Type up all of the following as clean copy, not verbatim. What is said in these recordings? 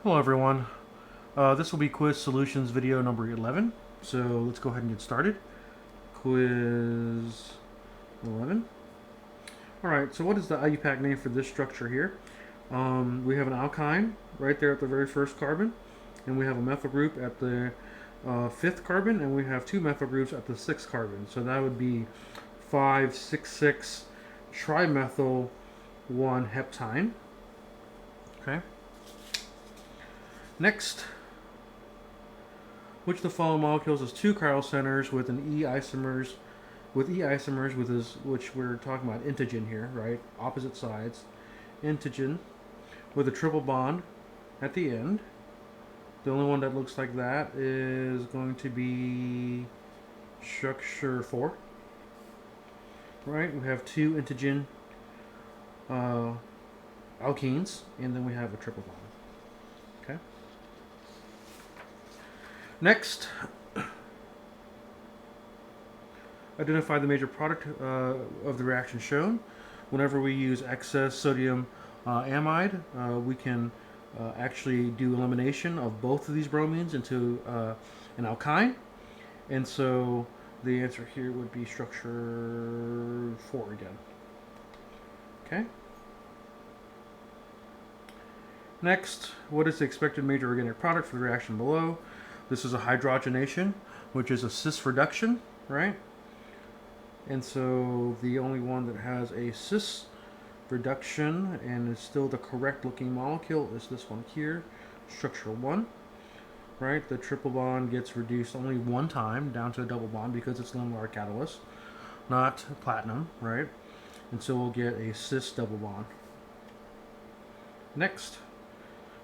Hello everyone. This will be quiz solutions video number 11. So let's go ahead and get started. Quiz 11. Alright, so what is the IUPAC name for this structure here? We have an alkyne right there at the very first carbon, and we have a methyl group at the fifth carbon, and we have two methyl groups at the sixth carbon. So that would be 5,6,6 trimethyl 1 heptine. Okay. Next, which of the following molecules has two chiral centers with an E isomers, which we're talking about integen here, right? Opposite sides, integen with a triple bond at the end. The only one that looks like that is going to be structure 4, right? We have two integen alkenes, and then we have a triple bond. Okay. Next, identify the major product of the reaction shown. Whenever we use excess sodium amide, we can actually do elimination of both of these bromines into an alkyne. And so the answer here would be structure 4 again. Okay. Next, what is the expected major organic product for the reaction below? This is a hydrogenation, which is a cis reduction, right? And so the only one that has a cis reduction and is still the correct looking molecule is this one here, structure 1, right? The triple bond gets reduced only one time down to a double bond because it's lumbar catalyst, not platinum, right? And so we'll get a cis double bond. Next,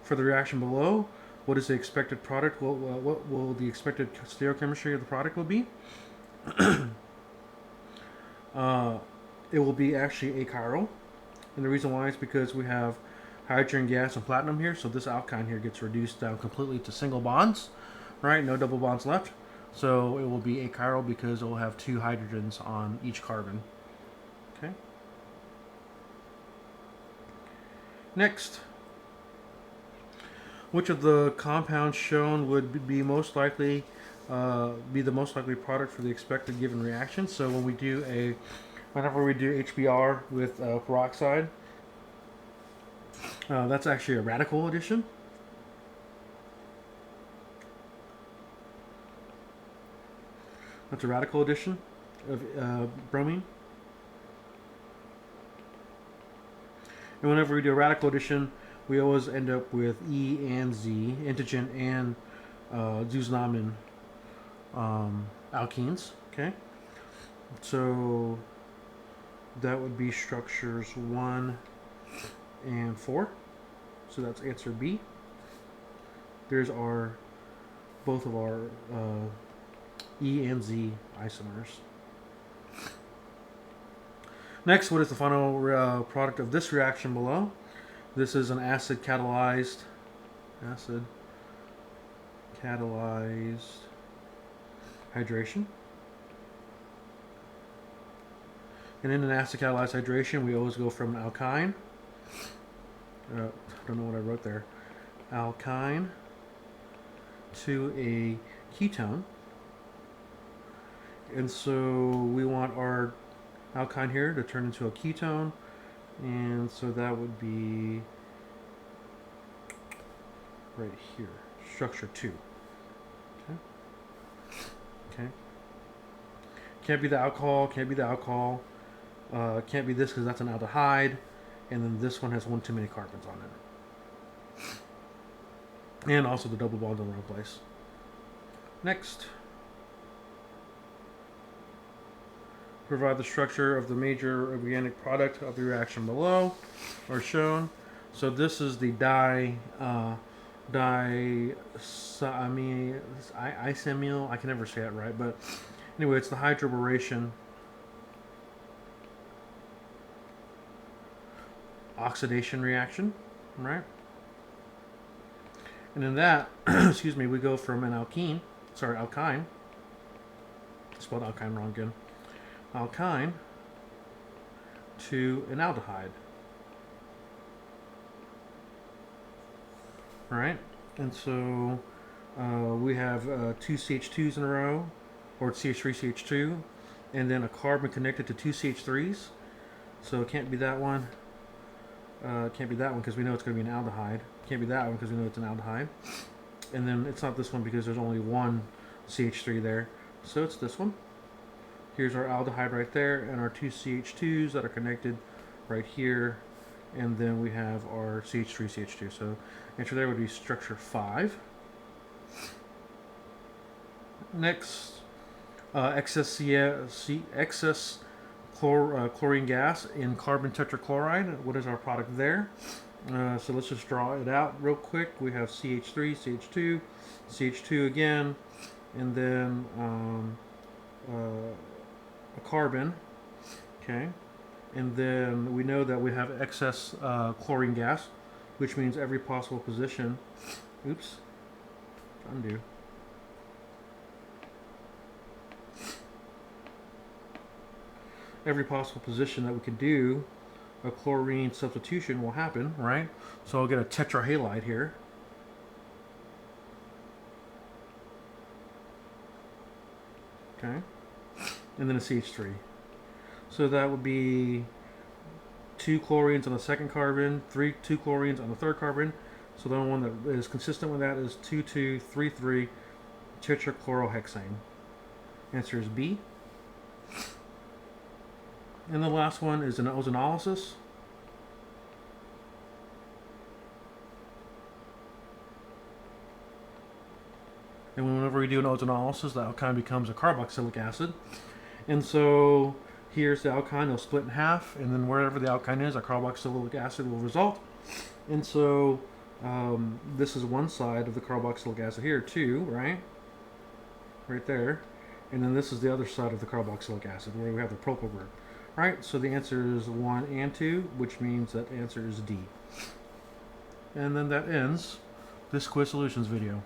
for the reaction below, what is the expected product? What will the expected stereochemistry of the product will be? It will be actually achiral, and the reason why is because we have hydrogen gas and platinum here, so this alkyne here gets reduced down completely to single bonds, right? No double bonds left, so it will be achiral because it will have two hydrogens on each carbon. Okay. Next, which of the compounds shown would be most likely be the most likely product for the expected given reaction? So when we do whenever we do HBr with peroxide, that's actually a radical addition. That's a radical addition of bromine. And whenever we do a radical addition, we always end up with E and Z, integen and Zuznamen alkenes. Okay, so that would be structures 1 and 4. So that's answer B. There's both of our E and Z isomers. Next, what is the final product of this reaction below? This is an acid catalyzed hydration. And in an acid catalyzed hydration, we always go from an alkyne. I don't know what I wrote there. Alkyne to a ketone. And so we want our alkyne here to turn into a ketone. And so that would be right here, structure 2. Okay. Can't be the alcohol, can't be this because that's an aldehyde, and then this one has one too many carbons on it. And also the double bond in the wrong place. Next. Provide the structure of the major organic product of the reaction below, or shown. So this is the isomyl. I can never say it right, but anyway, it's the hydroboration oxidation reaction, right? And in that, excuse me, we go from an alkyne, spelled alkyne wrong again, alkyne to an aldehyde. right? And so we have two CH2s in a row, or CH3, CH2, and then a carbon connected to two CH3s. So it can't be that one. It can't be that one because we know it's going to be an aldehyde. Can't be that one because we know it's an aldehyde. And then it's not this one because there's only one CH3 there. So it's this one. Here's our aldehyde right there, and our two CH2s that are connected right here. And then we have our CH3, CH2. So answer there would be structure 5. Next, excess chlorine gas in carbon tetrachloride. What is our product there? So let's just draw it out real quick. We have CH3, CH2, CH2 again, and then a carbon. Okay, and then we know that we have excess chlorine gas, which means every possible position. Oops, undo. Every possible position that we could do a chlorine substitution will happen, right? So I'll get a tetrahalide here. Okay. And then a CH3. So that would be 2 chlorines on the second carbon, 2 chlorines on the third carbon. So the only one that is consistent with that is 2,2,3,3 tetrachlorohexane. Answer is B. And the last one is an ozonolysis. And whenever we do an ozonolysis, the alkyne becomes a carboxylic acid. And so here's the alkyne, it'll split in half, and then wherever the alkyne is, a carboxylic acid will result. And so this is one side of the carboxylic acid here, 2, right? Right there. And then this is the other side of the carboxylic acid, where we have the propyl group. Right, so the answer is 1 and 2, which means that answer is D. And then that ends this quiz solutions video.